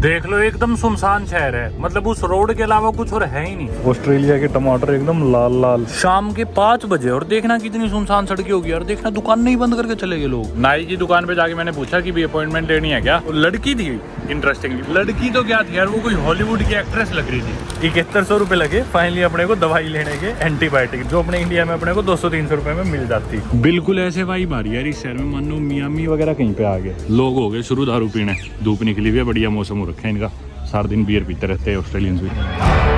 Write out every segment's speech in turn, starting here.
देख लो एकदम सुनसान शहर है, मतलब उस रोड के अलावा कुछ और है ही नहीं। ऑस्ट्रेलिया के टमाटर एकदम लाल लाल। शाम के 5 बजे और देखना कितनी सुनसान सड़कें होगी यार। देखना दुकान नहीं बंद करके चले गए लोग। नाई की दुकान पे जाके मैंने पूछा कि भी अपॉइंटमेंट लेनी है क्या, वो लड़की थी। इंटरेस्टिंगली लड़की तो क्या थी यार, वो कोई हॉलीवुड की एक्ट्रेस लग रही थी। 7100 रुपए लगे फाइनली अपने को दवाई लेने के, एंटीबायोटिक, जो अपने इंडिया में अपने को 200-300 रुपए में मिल जाती। बिल्कुल ऐसे वाइब आ रही है यार इस शहर में, मानो मियामी वगैरह कहीं पे आ गए। लोग हो गए शुरू दारू पीने, धूप निकली हुई है, बढ़िया मौसम हो रखा है इनका, सारा दिन बियर पीते रहते हैं ऑस्ट्रेलियंस भी।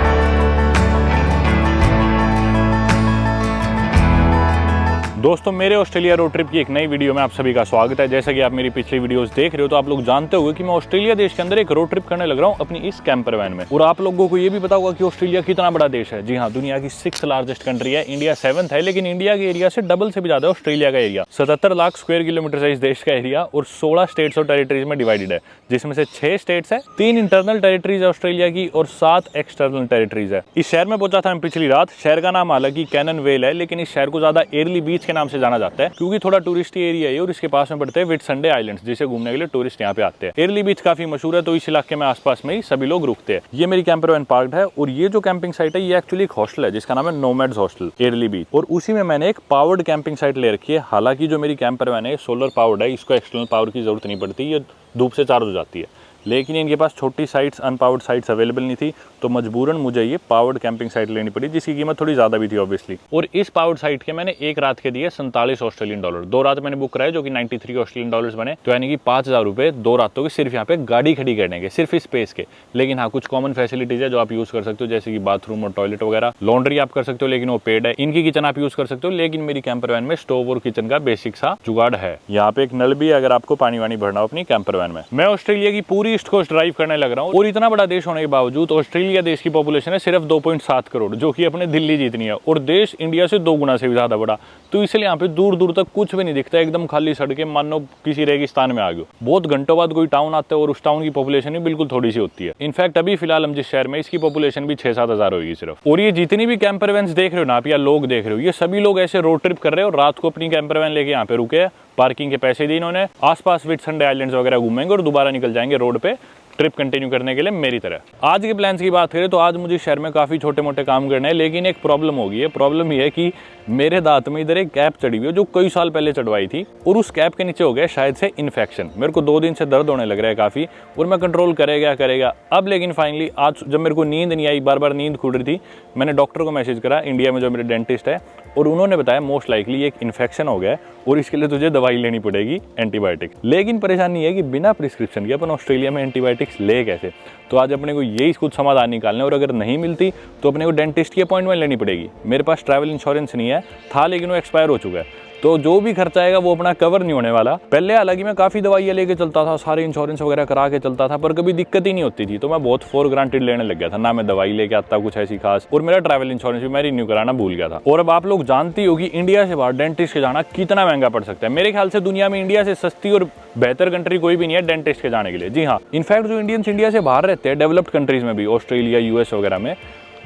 दोस्तों मेरे ऑस्ट्रेलिया रोड ट्रिप की एक नई वीडियो में आप सभी का स्वागत है। जैसा कि आप मेरी पिछली वीडियोस देख रहे हो तो आप लोग जानते होंगे कि मैं ऑस्ट्रेलिया देश के अंदर एक रोड ट्रिप करने लग रहा हूं अपनी इस कैंपर वैन में। और आप लोगों को ये भी पता होगा कि ऑस्ट्रेलिया कितना बड़ा देश है। जी हाँ, दुनिया की 6th लार्जेस्ट कंट्री है। इंडिया 7th है, लेकिन इंडिया के एरिया से डबल से भी ज्यादा ऑस्ट्रेलिया का एरिया। 77 लाख स्क्वायर किलोमीटर है इस देश का एरिया और 16 स्टेट्स और टेरिटरीज में डिवाइडेड है, जिसमें से 6 स्टेट्स है, 3 इंटरनल टेरिटरीज है ऑस्ट्रेलिया की और 7 एक्सटर्नल टेरिटरीज है। इस शहर में पहुंचा था मैं पिछली रात। शहर का नाम हालांकि कैनन वेल है, लेकिन इस शहर को ज्यादा एयरली बीच के नाम से जाना जाता है क्योंकि थोड़ा टूरिस्टी एरिया है और इसके पास में पड़ते हैं व्हिटसंडे आइलैंड्स, जिसे घूमने के लिए टूरिस्ट यहाँ पे आते हैं। एयरली बीच काफी मशहूर है, तो इस इलाके में आसपास में ही सभी लोग रुकते हैं। ये मेरी कैंपर वैन पार्क्ड है और ये जो कैंपिंग साइट है ये एक्चुअली एक हॉस्टल है जिसका नाम है नोमैड्स हॉस्टल एयरली बीच, और उसी में मैंने एक पावर्ड कैंपिंग साइट ले रखी है। हालांकि जो मेरी कैंपर वैन है सोलर पावर्ड है, इसको एक्सटर्नल पावर की जरूरत नहीं पड़ती, ये धूप से चार्ज हो जाती है। लेकिन इनके पास छोटी साइट्स, अनपावर्ड साइट्स अवेलेबल नहीं थी, तो मजबूरन मुझे ये पावर्ड कैंपिंग साइट लेनी पड़ी, जिसकी कीमत थोड़ी ज़्यादा भी थी ऑब्वियसली। और इस पावर्ड साइट के मैंने एक रात के दिए 47 ऑस्ट्रेलियन डॉलर। 2 रात मैंने बुक कराए जो कि 93 ऑस्ट्रेलियन डॉलर्स बने, तो यानी कि 5000 रुपये 2 रातों के सिर्फ यहाँ पे गाड़ी खड़ी करने के, सिर्फ स्पेस के। लेकिन हाँ, कुछ कॉमन फैसिलिटीज है जो आप यूज़ कर सकते हो, जैसे कि बाथरूम और टॉयलेट वगैरह। लॉन्ड्री आप कर सकते हो लेकिन वो पेड है। इनकी किचन आप यूज़ कर सकते हो, लेकिन मेरी कैंपर वैन में स्टोव और किचन का बेसिक सा जुगाड़ है। यहाँ पे एक नल भी है अगर आपको पानी वानी भरना हो अपनी कैंपर वैन में। मैं ऑस्ट्रेलिया की पूरी ईस्ट कोस्ट ड्राइव करने लग रहा हूं और इतना बड़ा देश होने के बावजूद ऑस्ट्रेलिया देश की पॉपुलेशन है सिर्फ 2.7 करोड़, जो कि अपने दिल्ली जितनी है, और देश इंडिया से 2 गुना से भी ज्यादा बड़ा। तो इसलिए यहाँ पे दूर दूर तक कुछ भी नहीं दिखता, एकदम खाली सड़कें, मानो किसी रेगिस्तान में आ गए। बहुत घंटों बाद कोई टाउन आता है और उस टाउन की पॉपुलेशन भी बिल्कुल थोड़ी सी होती है। इनफैक्ट अभी फिलहाल हम जिस शहर में, इसकी पॉपुलेशन भी 6-7 हजार होगी सिर्फ। और ये जितनी भी कैंपर वैन्स देख रहे हो ना आप, या लोग देख रहे हो, ये सभी लोग ऐसे रोड ट्रिप कर रहे हो, रात को अपनी कैंपर वैन लेके यहाँ पे रुके हैं, पार्किंग के पैसे दिए इन्होंने, आसपास व्हिटसंडे आइलैंड्स वगैरह घूमेंगे और दोबारा निकल जाएंगे रोड पे ट्रिप कंटिन्यू करने के लिए मेरी तरह। आज के प्लान्स की बात करें तो आज मुझे शहर में काफ़ी छोटे मोटे काम करने हैं, लेकिन एक प्रॉब्लम होगी है। प्रॉब्लम ये है कि मेरे दांत में इधर एक कैप चढ़ी हुई है जो कई साल पहले चढ़वाई थी, और उस कैप के नीचे हो गया शायद से इन्फेक्शन। मेरे को 2 दिन से दर्द होने लग रहा है काफ़ी, और मैं कंट्रोल करेगा अब। लेकिन फाइनली आज जब मेरे को नींद नहीं आई, बार बार नींद खुल रही थी, मैंने डॉक्टर को मैसेज करा इंडिया में जो मेरे डेंटिस्ट है, और उन्होंने बताया मोस्ट लाइकली एक इन्फेक्शन हो गया है और इसके लिए तुझे दवाई लेनी पड़ेगी, एंटीबायोटिक। लेकिन परेशानी है कि बिना प्रिस्क्रिप्शन के अपन ऑस्ट्रेलिया में एंटीबायोटिक्स ले कैसे। तो आज अपने को यही कुछ समाधान निकालना है, और अगर नहीं मिलती तो अपने को डेंटिस्ट की अपॉइंटमेंट लेनी पड़ेगी। मेरे पास ट्रैवल इंश्योरेंस नहीं है, था लेकिन वो एक्सपायर हो चुका है, तो जो भी खर्चा आएगा वो अपना कवर नहीं होने वाला। पहले हालांकि मैं काफ़ी दवाइयाँ लेके चलता था, सारे इंश्योरेंस वगैरह करा के चलता था, पर कभी दिक्कत ही नहीं होती थी, तो मैं बहुत फॉर ग्रांटेड लेने लग गया था। ना मैं दवाई लेके आता कुछ ऐसी खास, और मेरा ट्रैवल इंश्योरेंस भी मैं रिन्यू कराना भूल गया था। और अब आप लोग जानती हो कि इंडिया से बाहर डेंटिस्ट के जाना कितना महंगा पड़ सकता है। मेरे ख्याल से दुनिया में इंडिया से सस्ती और बेहतर कंट्री कोई भी नहीं है डेंटिस्ट के जाने के लिए। जी हाँ, इनफैक्ट जो इंडियंस इंडिया से बाहर रहते हैं डेवलप्ड कंट्रीज में भी, ऑस्ट्रेलिया, यूएस वगैरह में,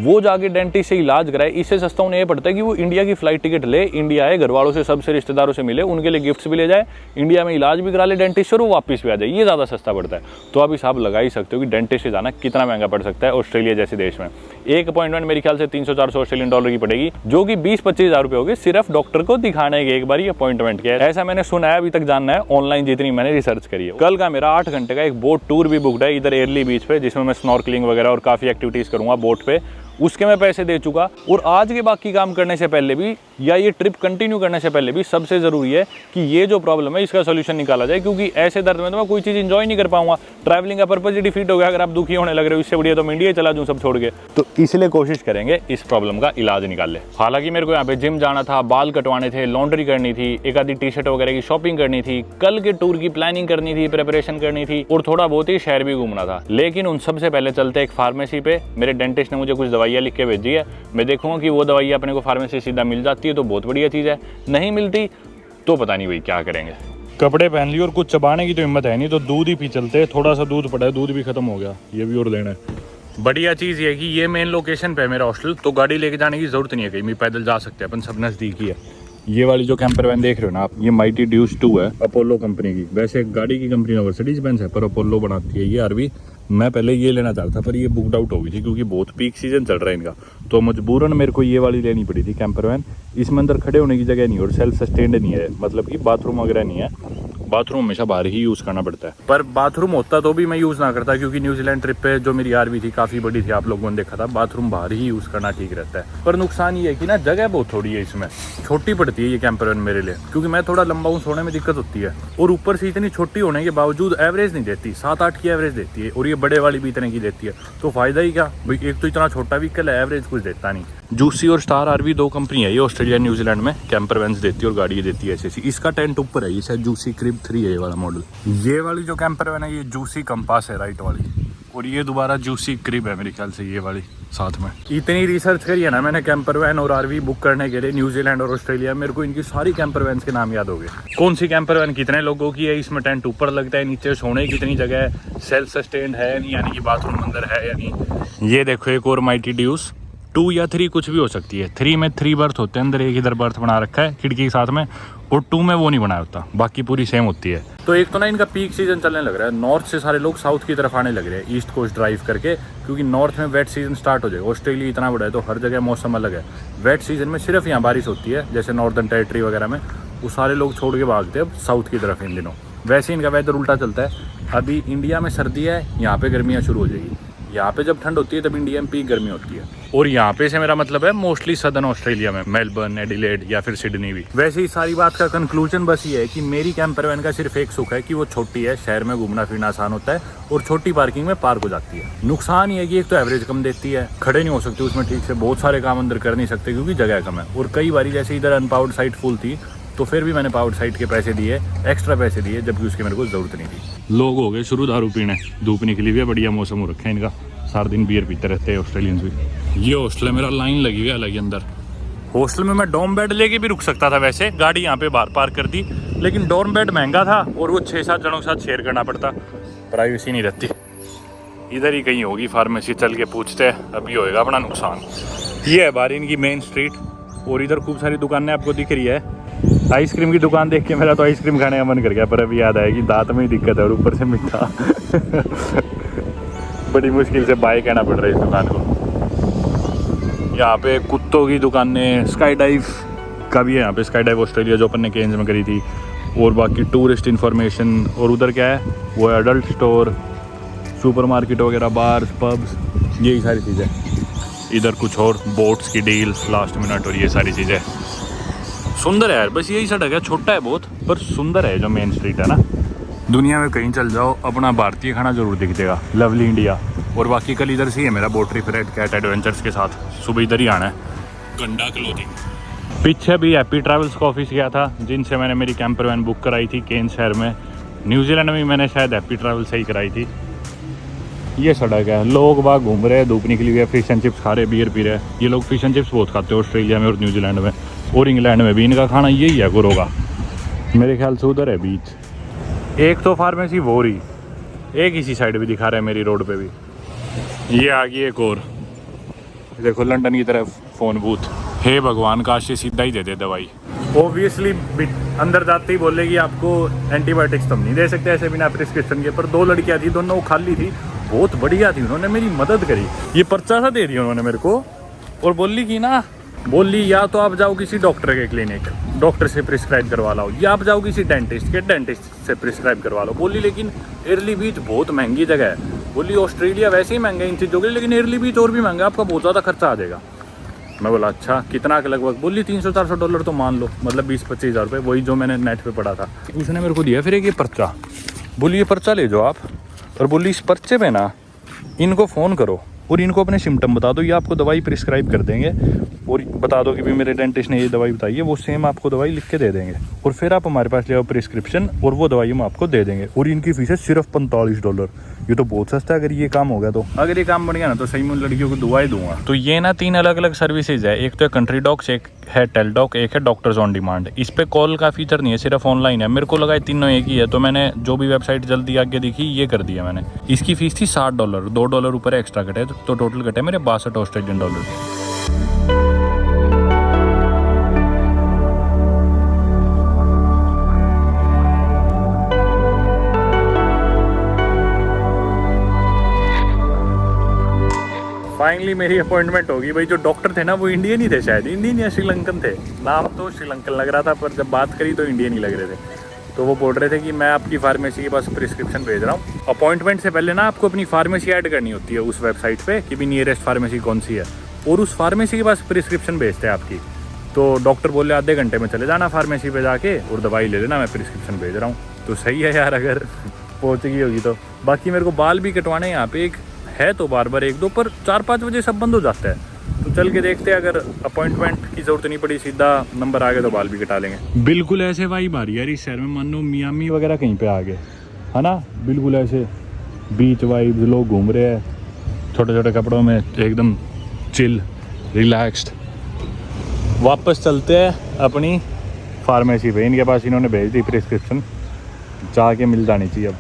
वो जाके डेंटिस्ट से इलाज कराए, इससे सस्ता उन्हें ये पड़ता है कि वो इंडिया की फ्लाइट टिकट ले, इंडिया आए, घर वालों से, सबसे रिश्तेदारों से मिले, उनके लिए गिफ्ट्स भी ले जाए, इंडिया में इलाज भी करा ले डेंटिस्ट और वो वापस भी आ जाए। ये ज़्यादा सस्ता पड़ता है। तो आप हिसाब लगा ही सकते हो कि डेंटिस्ट से जाना कितना महंगा पड़ सकता है ऑस्ट्रेलिया जैसे देश में। एक अपॉइंटमेंट मेरे ख्याल से 300-400 ऑस्ट्रेलियन डॉलर की पड़ेगी, जो कि 20-25 हज़ार रुपये होगी सिर्फ डॉक्टर को दिखाने के एक बार ही अपॉइंटमेंट के। ऐसा मैंने सुना है, अभी तक जानना है ऑनलाइन जितनी मैंने रिसर्च करी है। कल का मेरा 8 घंटे का एक बोट टूर भी बुकड है इधर एयरली बीच पे, जिसमें मैं स्नॉर्कलिंग वगैरह और काफ़ी एक्टिविटीज़ करूँगा बोट पे, उसके मैं पैसे दे चुका। और आज के बाकी काम करने से पहले भी, या ये ट्रिप कंटिन्यू करने से पहले भी, सबसे ज़रूरी है कि ये जो प्रॉब्लम है इसका सोल्यूशन निकाला जाए, क्योंकि ऐसे दर्द में तो मैं कोई चीज़ इंजॉय नहीं कर पाऊंगा। ट्रैवलिंग का पर्पज ही डिफीट हो गया अगर आप दुखी होने लग रहे हो। इससे बढ़िया तो मैं इंडिया चला दूँ सब छोड़ के। तो इसलिए कोशिश करेंगे इस प्रॉब्लम का इलाज निकाल ले। हालांकि मेरे को यहाँ पे जिम जाना था, बाल कटवाने थे, लॉन्ड्री करनी थी, एक आधी टी-शर्ट वगैरह की शॉपिंग करनी थी, कल के टूर की प्लानिंग करनी थी, प्रिपरेशन करनी थी, और थोड़ा बहुत ही शहर भी घूमना था। लेकिन उन सबसे पहले चलते एक फार्मेसी पे। मेरे डेंटिस्ट ने मुझे कुछ दवाइयाँ लिख के भेजी है, मैं देखूंगा कि वो दवाई अपने को फार्मेसी सीधा मिल जाती है तो बहुत बढ़िया चीज़ है, नहीं मिलती तो पता नहीं भाई क्या करेंगे। कपड़े पहन लिए और कुछ चबाने की तो हिम्मत है नहीं, तो दूध ही पी चलते। थोड़ा सा दूध पड़ा है, दूध भी खत्म हो गया, ये भी और लेना है। बढ़िया चीज़ ये है कि ये मेन लोकेशन पे है मेरा हॉस्टल, तो गाड़ी लेके जाने की जरूरत नहीं है, कहीं भी पैदल जा सकते हैं अपन, सब नज़दीक ही है। ये वाली जो कैंपर वैन देख रहे हो ना आप, ये माइटी ड्यूस 2 है, अपोलो कंपनी की। वैसे गाड़ी की कंपनी मर्सिडीज बेंज है, पर अपोलो बनाती है। ये आरवी मैं पहले ये लेना चाहता था पर ये बुकड आउट हो गई थी क्योंकि बहुत पीक सीजन चल रहा है इनका, तो मजबूरन मेरे को ये वाली लेनी पड़ी थी कैंपर वैन। इसमें अंदर खड़े होने की जगह नहीं है और सेल्फ सस्टेन्ड नहीं है, मतलब कि बाथरूम वगैरह नहीं है, बाथरूम हमेशा बाहर ही यूज़ करना पड़ता है। पर बाथरूम होता तो भी मैं यूज़ ना करता क्योंकि न्यूजीलैंड ट्रिप पे जो मेरी आरवी थी काफ़ी बड़ी थी, आप लोगों ने देखा था, बाथरूम बाहर ही यूज़ करना ठीक रहता है। पर नुकसान ये है कि ना जगह बहुत थोड़ी है, इसमें छोटी पड़ती है ये कैंपर वैन मेरे लिए, क्योंकि मैं थोड़ा लंबा हूँ, सोने में दिक्कत होती है। और ऊपर से इतनी छोटी होने के बावजूद एवरेज नहीं देती, 7-8 की एवरेज देती है, और ये बड़े वाली भी इतने की देती है, तो फ़ायदा ही क्या भाई। एक तो इतना छोटा व्हीकल है, एवरेज कुछ देता नहीं। जूसी और स्टार आरवी 2 कंपनी है ये ऑस्ट्रेलिया न्यूजीलैंड में, कैंपर वैन्स देती है और गाड़ी देती है ऐसी। इसका टेंट ऊपर है, ये शायद जूसी क्रिब 3 है ये वाला मॉडल। ये वाली जो कैंपर वैन है ये जूसी कंपास है राइट वाली, और ये दोबारा जूसी क्रिब है मेरे ख्याल से ये वाली साथ में। इतनी रिसर्च करी है ना मैंने कैंपर वैन और आरवी बुक करने के लिए न्यूजीलैंड और ऑस्ट्रेलिया, मेरे को इनकी सारी कैंपर वैन के नाम याद हो गए। कौन सी कैंपर वैन कितने लोगों की है, इसमें टेंट ऊपर लगता है, नीचे सोने की कितनी जगह है, सेल्फ सस्टेन्ड है नहीं, यानी कि बाथरूम अंदर है या नहीं। ये देखो एक और माइटी ड्यूस 2 या 3 कुछ भी हो सकती है। 3 में 3 बर्थ होते हैं अंदर, एक इधर बर्थ बना रखा है खिड़की के साथ में, और 2 में वो नहीं बनाया होता, बाकी पूरी सेम होती है। तो एक तो ना इनका पीक सीजन चलने लग रहा है, नॉर्थ से सारे लोग साउथ की तरफ आने लग रहे हैं ईस्ट कोस्ट ड्राइव करके, क्योंकि नॉर्थ में वेट सीजन स्टार्ट हो जाएगा। ऑस्ट्रेलिया इतना बड़ा है तो हर जगह मौसम अलग है। वेट सीजन में सिर्फ यहाँ बारिश होती है, जैसे नॉर्दर्न टेरिटरी वगैरह में, वो सारे लोग छोड़ के भागते हैं अब साउथ की तरफ इन दिनों। वैसे इनका वेदर उल्टा चलता है, अभी इंडिया में सर्दी है, यहाँ पे गर्मियाँ शुरू हो जाएगी। यहाँ पे जब ठंड होती है तब इंडिया में पीक गर्मी होती है। और यहाँ पे से मेरा मतलब है मोस्टली सदर्न ऑस्ट्रेलिया में, मेलबर्न, एडिलेड या फिर सिडनी भी। वैसे ही सारी बात का कंक्लूजन बस ये है कि मेरी कैंपर वैन का सिर्फ एक सुख है कि वो छोटी है, शहर में घूमना फिरना आसान होता है और छोटी पार्किंग में पार्क हो जाती है। नुकसान ये है कि एक तो एवरेज कम देती है, खड़े नहीं हो सकते उसमें ठीक से, बहुत सारे काम अंदर कर नहीं सकते क्योंकि जगह कम है। और कई बारी जैसे इधर अनपावर्ड साइट फुल थी तो फिर भी मैंने पावर्ड साइट के पैसे दिए, एक्स्ट्रा पैसे दिए, जबकि उसकी मेरे को जरूरत नहीं थी। लोग हो गए शुरू दारू पीने, धूप निकली हुई है, बढ़िया मौसम हो रखा है इनका, सारा दिन बियर पीते रहते हैं ऑस्ट्रेलियंस भी। ये हॉस्टल है मेरा, लाइन लगी हुई है अलग अंदर। हॉस्टल में मैं डॉर्म बेड लेके भी रुक सकता था, वैसे गाड़ी यहाँ पे बाहर पार्क कर दी, लेकिन डॉर्म बेड महंगा था और वो 6-7 जनों के साथ शेयर करना पड़ता, प्राइवेसी नहीं रहती। इधर ही कहीं होगी फार्मेसी, चल के पूछते हैं, अभी होएगा अपना नुकसान। ये है बाहर इनकी मेन स्ट्रीट, और इधर खूब सारी दुकानें आपको दिख रही है। आइसक्रीम की दुकान देख के मेरा तो आइसक्रीम खाने का मन कर गया, पर अभी याद आया कि दांत में ही दिक्कत है और ऊपर से मीठा बड़ी मुश्किल से बाय कहना पड़ रहा है इस दुकान को। यहाँ पे कुत्तों की दुकानें, स्काई डाइव का भी है यहाँ पे, स्काई डाइव ऑस्ट्रेलिया जो अपन ने केन्स में करी थी, और बाकी टूरिस्ट इन्फॉर्मेशन। और उधर क्या है वो एडल्ट स्टोर, सुपरमार्केट वगैरह, बार्स, पब्स, यही सारी चीज़ें। इधर कुछ और बोट्स की डील्स लास्ट मिनट और ये सारी चीज़ें। सुंदर है यार, बस यही सड़क है, छोटा है बहुत पर सुंदर है जो मेन स्ट्रीट है ना। दुनिया में कहीं चल जाओ अपना भारतीय खाना जरूर दिख देगा, लवली इंडिया। और बाकी कल इधर से ही है मेरा boat trip Red Cat Adventures के साथ, सुबह इधर ही आना है। गंडा क्लोथिंग। पीछे भी हैप्पी ट्रैवल्स का ऑफिस गया था, जिनसे मैंने मेरी कैंपर वैन बुक कराई थी केन शहर में। न्यूजीलैंड में मैंने शायद हैप्पी ट्रैवल से ही कराई थी। ये सड़क है, लोग बाग घूम रहे हैं, धूप निकली हुई है, फिश एंड चिप्स खा रहे, बियर पी रहे हैं। ये लोग फिश एंड चिप्स बहुत खाते हैं ऑस्ट्रेलिया में और न्यूजीलैंड में, और इंग्लैंड में भी इनका खाना यही है गुरों का। मेरे ख्याल से उधर है बीच। एक तो फार्मेसी वो रही, एक इसी साइड भी दिखा रहे हैं मेरी रोड पे भी। ये आ गई एक और, देखो लंदन की तरफ फ़ोन बूथ। हे भगवान, काश ये सीधा ही दे दे दवाई। ऑब्वियसली अंदर जाते ही बोले कि आपको एंटीबायोटिक्स तो हम नहीं दे सकते ऐसे बिना प्रिस्क्रिप्शन के, पर 2 लड़कियाँ थी, दोनों खाली थी, बहुत बढ़िया थी, उन्होंने मेरी मदद करी। ये पर्चा सा दे दिया उन्होंने मेरे को और बोली कि ना, बोली या तो आप जाओ किसी डॉक्टर के क्लिनिक, डॉक्टर से प्रिस्क्राइब करवा लो, या आप जाओ किसी डेंटिस्ट के, डेंटिस्ट से प्रिस्क्राइब करवा लो। बोली लेकिन एयरली बीच बहुत महंगी जगह है। बोली ऑस्ट्रेलिया वैसे ही महंगा इन चीज़ों के लिए, लेकिन एयरली बीच और भी महंगा, आपका बहुत ज़्यादा खर्चा आ जाएगा। मैं बोला अच्छा कितना के लगभग? बोली $300-400 तो मान लो, मतलब 20-25 हज़ार रुपये, वही जो मैंने नेट पे पढ़ा था। उसने मेरे को दिया फिर एक ये पर्चा, बोली ये पर्चा ले जाओ आप, और बोली इस पर्चे पे ना इनको फ़ोन करो और इनको अपने सिम्टम बता दो, ये आपको दवाई प्रिस्क्राइब कर देंगे, और बता दो कि भी मेरे डेंटिस्ट ने ये दवाई बताई है, वो सेम आपको दवाई लिख के दे देंगे, और फिर आप हमारे पास ले आओ प्रिस्क्रिप्शन और वो दवाई हम आपको दे देंगे। और इनकी फीस है सिर्फ $45। ये तो बहुत सस्ता है अगर ये काम हो गया तो। अगर ये काम बन गया ना तो सही में लड़कियों को दुआएं दूंगा। तो ये ना 3 अलग अलग सर्विसेज है, एक तो है कंट्री डॉक्स, एक है टेलडॉक, एक है डॉक्टर्स ऑन डिमांड। इस पे कॉल का फीचर नहीं है, सिर्फ ऑनलाइन है। मेरे को लगा तीनों एक ही है, तो मैंने जो भी वेबसाइट जल्दी आगे दिखी ये कर दिया मैंने। इसकी फीस थी $60, $2 ऊपर एक्स्ट्रा कटे, तो टोटल कटे मेरे $62। फाइनली मेरी अपॉइंटमेंट होगी। भाई जो डॉक्टर थे ना वो इंडियन ही थे, शायद इंडियन या श्रीलंकन थे, नाम तो श्रीलंकन लग रहा था पर जब बात करी तो इंडियन ही लग रहे थे। तो वो बोल रहे थे कि मैं आपकी फार्मेसी के पास प्रिस्क्रिप्शन भेज रहा हूँ। अपॉइंटमेंट से पहले ना आपको अपनी फार्मेसी ऐड करनी होती है उस वेबसाइट पे कि भी नियरेस्ट फार्मेसी कौन सी है, और उस फार्मेसी के पास प्रिस्क्रिप्शन भेजते हैं आपकी। तो डॉक्टर बोले आधे घंटे में चले जाना फार्मेसी पे जाके और दवाई ले लेना, मैं प्रिस्क्रिप्शन भेज रहा हूँ। तो सही है यार अगर पहुँच गई होगी तो। बाकी मेरे को बाल भी कटवाने यहाँ पे एक है तो बार एक दो, पर 4-5 बजे सब बंद हो जाता है। तो चल के देखते हैं, अगर अपॉइंटमेंट की ज़रूरत नहीं पड़ी सीधा नंबर आ गया तो बाल भी कटा लेंगे। बिल्कुल ऐसे वाइब आ रही है यार इस शहर में, मानो मियामी वगैरह कहीं पे आ गए है ना। बिल्कुल ऐसे बीच वाइब, लोग घूम रहे हैं छोटे छोटे कपड़ों में, एकदम चिल रिलैक्स्ड। वापस चलते हैं अपनी फार्मेसी पे। इनके पास इन्होंने भेज दी प्रिस्क्रिप्शन, जाके मिल जानी चाहिए अब।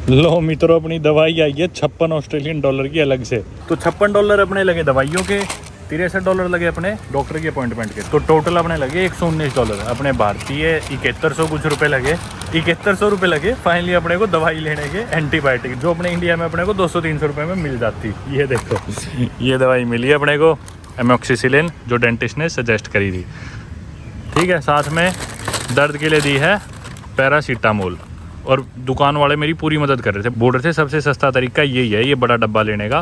लो मित्रों, अपनी दवाई आई है 56 ऑस्ट्रेलियन डॉलर की अलग से। तो $56 अपने लगे दवाइयों के, $63 लगे अपने डॉक्टर की अपॉइंटमेंट के। तो टोटल अपने लगे $119। अपने भारतीय 7100 कुछ रुपए लगे, 7100 रुपये लगे फाइनली अपने को दवाई लेने के, एंटीबायोटिक, जो अपने इंडिया में अपने को 200-300 रुपये में मिल जाती। ये देखो ये दवाई मिली है अपने को, एमोक्सिसिलिन, जो डेंटिस्ट ने सजेस्ट करी थी। ठीक है, साथ में दर्द के लिए दी है पैरासीटामोल। और दुकान वाले मेरी पूरी मदद कर रहे थे, बोल रहे थे सबसे सस्ता तरीका यही है ये बड़ा डब्बा लेने का।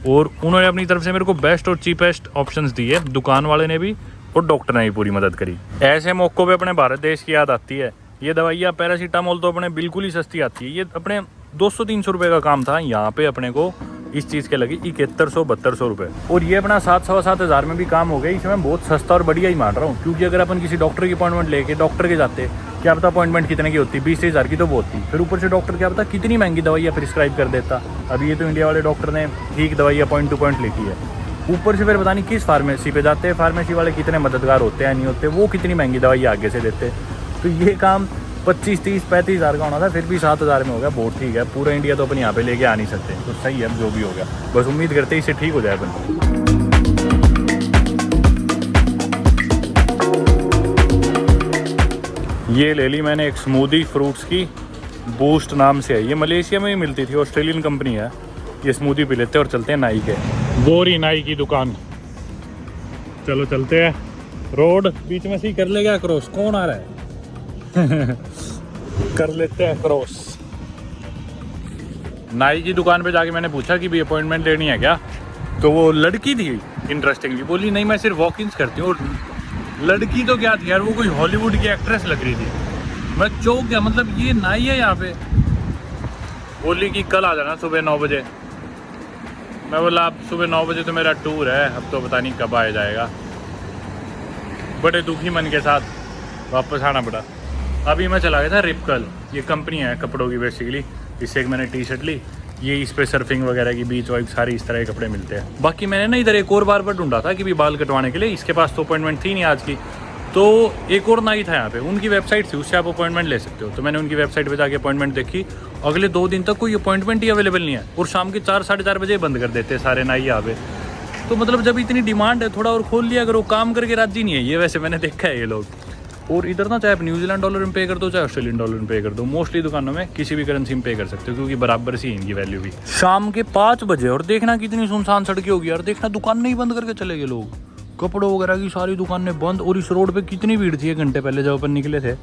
और उन्होंने अपनी तरफ से मेरे को बेस्ट और चीपेस्ट ऑप्शंस दिए, दुकान वाले ने भी और डॉक्टर ने भी पूरी मदद करी। ऐसे मौक़ों पे अपने भारत देश की याद आती है। ये दवाइयाँ पैरासीटामोल तो अपने बिल्कुल ही सस्ती आती है, ये अपने 200-300 रुपये का काम था, यहाँ पे अपने को इस चीज़ के लगी 7100-7200 रुपये। और ये अपना 7-7 हज़ार में भी काम हो गया। इसमें बहुत सस्ता और बढ़िया ही मान रहा हूँ, क्योंकि अगर अपन किसी डॉक्टर की अपॉइंटमेंट लेके डॉक्टर के जाते, क्या पता अपॉइंटमेंट कितने की होती, 20 हज़ार की तो बहुत थी। फिर ऊपर से डॉक्टर क्या पता कितनी महंगी दवाइयाँ प्रिस्क्राइब कर देता। अब ये तो इंडिया वाले डॉक्टर ने ठीक दवाइयाँ पॉइंट टू पॉइंट लिखी है। ऊपर से फिर पता नहीं किस फार्मेसी पे जाते हैं, फार्मेसी वाले कितने मददगार होते हैं नहीं होते, वो कितनी महंगी दवाई आगे से देते। तो ये काम 25-30-35 हज़ार का होना था, फिर भी 7 हज़ार में हो गया, बहुत ठीक है। पूरा इंडिया तो अपन यहाँ पे लेके आ नहीं सकते, तो सही है, जो भी हो गया। बस उम्मीद करते हैं इससे ठीक हो जाए अपन। ये ले ली मैंने एक स्मूदी फ्रूट्स की, बूस्ट नाम से है। ये मलेशिया में ही मिलती थी, ऑस्ट्रेलियन कंपनी है। ये स्मूदी पी लेते हैं और चलते हैं नाई के, बोरी नाई की दुकान। चलो चलते हैं। रोड बीच में से ही कर लेगा क्रॉस, कौन आ रहा है कर लेते हैं क्रॉस। नाई की दुकान पे जाके मैंने पूछा कि भी अपॉइंटमेंट लेनी है क्या, तो वो लड़की थी इंटरेस्टिंगली, बोली नहीं मैं सिर्फ वॉक इन्स करती हूँ। लड़की तो क्या थी यार, वो कोई हॉलीवुड की एक्ट्रेस लग रही थी। मैं चौंक गया, मतलब ये नाई है यहाँ पे। बोली कि कल आ जाना सुबह 9 बजे। मैं बोला अब सुबह 9 बजे तो मेरा टूर है, अब तो पता नहीं कब आ जाएगा। बड़े दुखी मन के साथ वापस आना पड़ा। अभी मैं चला गया था रिपकल, ये कंपनी है कपड़ों की बेसिकली। इससे एक मैंने टी शर्ट ली, ये इस पे सर्फिंग वगैरह की, बीच वाइब सारी इस तरह के कपड़े मिलते हैं। बाकी मैंने ना इधर एक और बार्बर ढूंढा था कि भी बाल कटवाने के लिए, इसके पास तो अपॉइंटमेंट थी नहीं आज की। तो एक और नाई था यहाँ पे, उनकी वेबसाइट थी, उससे आप अपॉइंटमेंट ले सकते हो। तो मैंने उनकी वेबसाइट पे जाके अपॉइंटमेंट देखी, अगले 2 दिन तक कोई अपॉइंटमेंट ही अवेलेबल नहीं है, और शाम के 4-4:30 बजे बंद कर देते हैं सारे नाई यहाँ पे। तो मतलब जब इतनी डिमांड है, थोड़ा और खोल लिया अगर, वो काम करके राजी नहीं है ये, वैसे मैंने देखा है ये लोग। और इधर ना चाहे आप न्यूजीलैंड डॉलर में पे कर दो चाहे ऑस्ट्रेलियन डॉलर में पे कर दो, मोस्टली दुकानों में किसी भी करेंसी में पे कर सकते हो, क्योंकि बराबर सी है इनकी वैल्यू भी। शाम के 5 बजे और देखना कितनी सुनसान सड़कें होगी यार, देखना दुकान नहीं बंद करके चले गए लोग, कपड़ों वगैरह की सारी दुकानें बंद। और इस रोड पे कितनी भीड़ थी 1 घंटे पहले जब अपन निकले थे,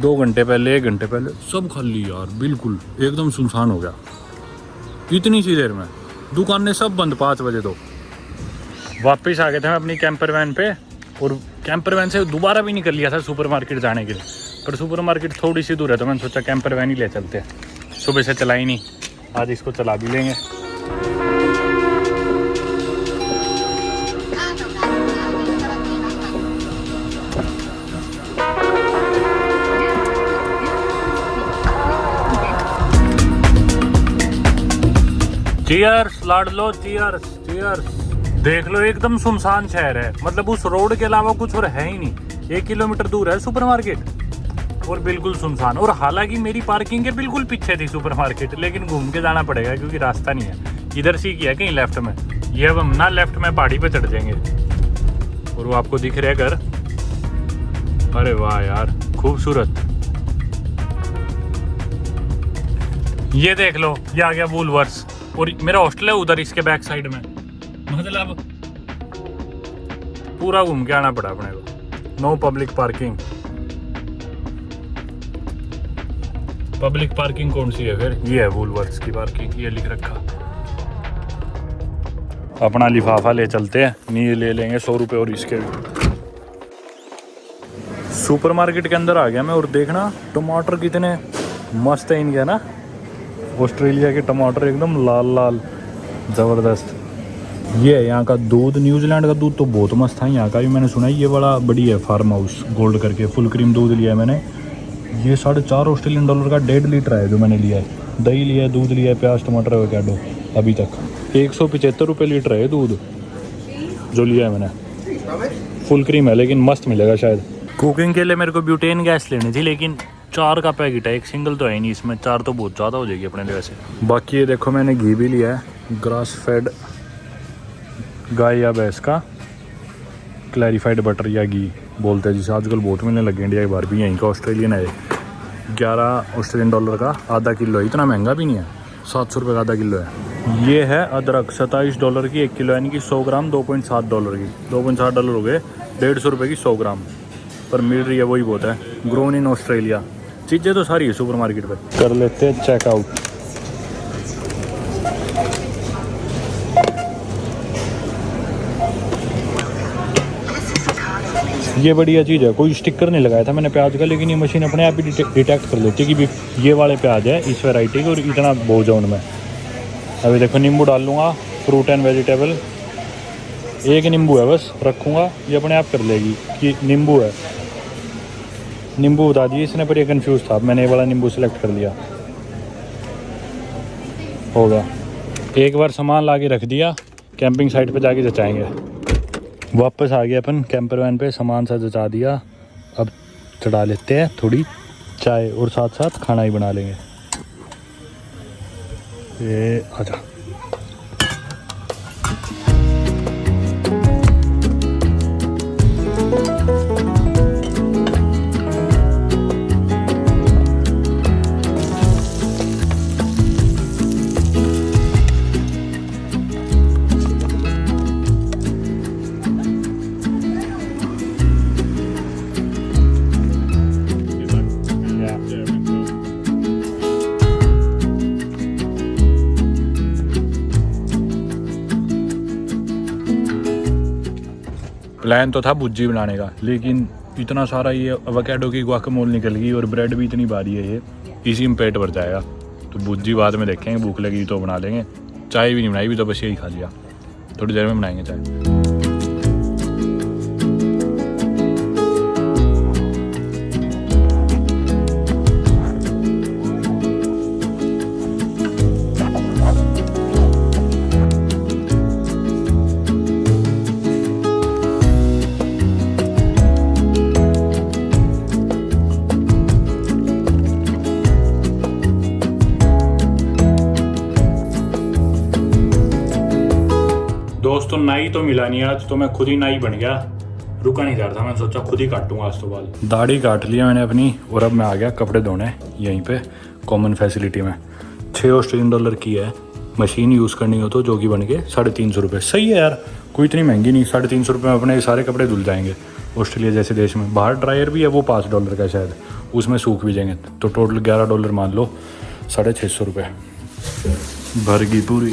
2 घंटे पहले, 1 घंटे पहले, सब खाली यार, बिल्कुल एकदम सुनसान हो गया इतनी सी देर में। दुकानें सब बंद 5 बजे। तो वापस आ गए थे हम अपनी कैंपर वैन पे, और कैंपर वैन से दोबारा भी निकल लिया था सुपरमार्केट जाने के लिए, पर सुपरमार्केट थोड़ी सी दूर है, तो मैंने सोचा कैंपर वैन ही ले चलते हैं। सुबह से चला ही नहीं, आज इसको चला भी लेंगे। चीयर्स लाडलो, चीयर्स चीयर्स। देख लो एकदम सुनसान शहर है, मतलब उस रोड के अलावा कुछ और है ही नहीं। 1 किलोमीटर दूर है सुपरमार्केट और बिल्कुल सुनसान। और हालांकि मेरी पार्किंग के बिल्कुल पीछे थी सुपरमार्केट, लेकिन घूम के जाना पड़ेगा क्योंकि रास्ता नहीं है। इधर से किया कहीं लेफ्ट में, ये अब हम ना लेफ्ट में पहाड़ी पे चढ़ जाएंगे। और वो आपको दिख रहा है घर, अरे वाह यार खूबसूरत। ये देख लो, ये आ गया वूलवर्स, और मेरा हॉस्टल है उधर इसके बैक साइड में। मतलब पूरा घूम के आना पड़ा अपने को। No public parking. Public parking कौन सी है फिर? ये है वूलवर्थ्स की पार्किंग, ये लिख रखा। अपना लिफाफा ले चलते हैं, नहीं ले लेंगे 100 रुपये और इसके भी। सुपरमार्केट के अंदर आ गया मैं और देखना टमाटर कितने मस्त है इनके ना। ऑस्ट्रेलिया के टमाटर एकदम लाल लाल ज़बरदस्त। ये है यहाँ का दूध, न्यूजीलैंड का दूध तो बहुत मस्त था। यहाँ का भी मैंने सुना है ये बड़ा बढ़िया है, फार्म हाउस गोल्ड करके फुल क्रीम दूध लिया है मैंने। ये $4.5 ऑस्ट्रेलियन डॉलर का 1.5 लीटर है जो मैंने लिया है। दही लिया है, दूध लिया है, प्याज टमाटर एवोकाडो। अभी तक 175 रुपये लीटर है दूध जो लिया है मैंने। फुल क्रीम है लेकिन मस्त मिलेगा शायद। कुकिंग के लिए मेरे को ब्यूटेन गैस लेनी थी लेकिन 4 का पैकेट है, एक सिंगल तो है नहीं इसमें। 4 तो बहुत ज़्यादा हो जाएगी अपने लिए वैसे। बाकी ये देखो मैंने घी भी लिया है, ग्रास फेड गाय या भैंस का क्लैरिफाइड बटर या घी बोलते हैं जिसे आजकल बहुत मिलने लगे इंडिया के बाहर भी। यहीं का ऑस्ट्रेलियन है, 11 ऑस्ट्रेलियन डॉलर का आधा किलो है। इतना महंगा भी नहीं है, 700 रुपये का आधा किलो है। ये है अदरक, $27 की 1 किलो, यानी कि 100 ग्राम $2.7 की। $2.7 हो गए, 150 रुपये की 100 ग्राम पर मिल रही है, वही बहुत है। Grown in Australia. चीज़ें तो सारी है सुपर मार्केट पर। कर लेते हैं चेकआउट। ये बढ़िया चीज़ है, कोई स्टिकर नहीं लगाया था मैंने प्याज का, लेकिन ये मशीन अपने आप ही डिटेक्ट कर लेती है कि भी ये वाले प्याज है इस वैरायटी के और इतना बोझ है उनमें। अभी देखो नींबू डाल लूँगा, फ्रूट एंड वेजिटेबल। एक नींबू है बस, रखूँगा ये अपने आप कर लेगी कि नींबू है। नींबू बता दिए इसने पर ये कंफ्यूज था, मैंने ये वाला नींबू सेलेक्ट कर लिया। होगा। एक बार सामान ला के रख दिया, कैंपिंग साइट पे जाके जचाएंगे। वापस आ गया अपन कैंपर वैन पे, सामान सा जचा दिया। अब चढ़ा लेते हैं थोड़ी चाय और साथ साथ खाना ही बना लेंगे। ये आजा। प्लान तो था भुज्जी बनाने का, लेकिन इतना सारा ये एवोकाडो की गुआकामोल निकल गई और ब्रेड भी इतनी भारी है, ये इसी में पेट भर जाएगा। तो भुज्जी बाद में देखेंगे, भूख लगी तो बना लेंगे। चाय भी नहीं बनाई, भी तो बस यही खा लिया। थोड़ी देर में बनाएंगे चाय। दोस्तों नाई तो मिला नहीं आज, तो मैं खुद ही नाई बन गया। रुका नहीं जा रहा था, मैंने सोचा खुद ही काटूंगा आज तो बाल। दाढ़ी काट लिया मैंने अपनी और अब मैं आ गया कपड़े धोने यहीं पे कॉमन फैसिलिटी में। $6 ऑस्ट्रेलियन डॉलर की है मशीन यूज़ करनी हो तो, जो कि बन के $350 रुपये। सही है यार, कोई इतनी महंगी नहीं। $350 रुपये में अपने सारे कपड़े धुल जाएंगे ऑस्ट्रेलिया जैसे देश में। बाहर ड्रायर भी है, वो $5 का शायद, उसमें सूख भी जाएंगे। तो टोटल $11 मान लो, $650 रुपये भर गई पूरी।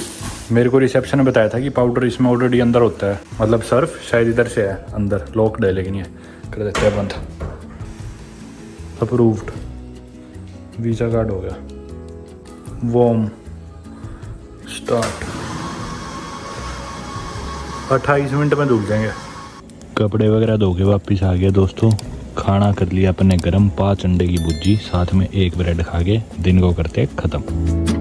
मेरे को रिसेप्शन ने बताया था कि पाउडर इसमें ऑलरेडी अंदर होता है, मतलब सर्फ शायद इधर से है अंदर, लॉक्ड है लेकिन ये कर देते हैं बंद। अप्रूव्ड, वीज़ा कार्ड हो गया। वॉर्म स्टार्ट, 28 मिनट में धुल जाएंगे। कपड़े वगैरह धो के वापस आ गया दोस्तों। खाना कर लिया अपन ने गरम, 5 अंडे की भुर्जी, साथ में 1 ब्रेड खा के दिन को करते ख़त्म।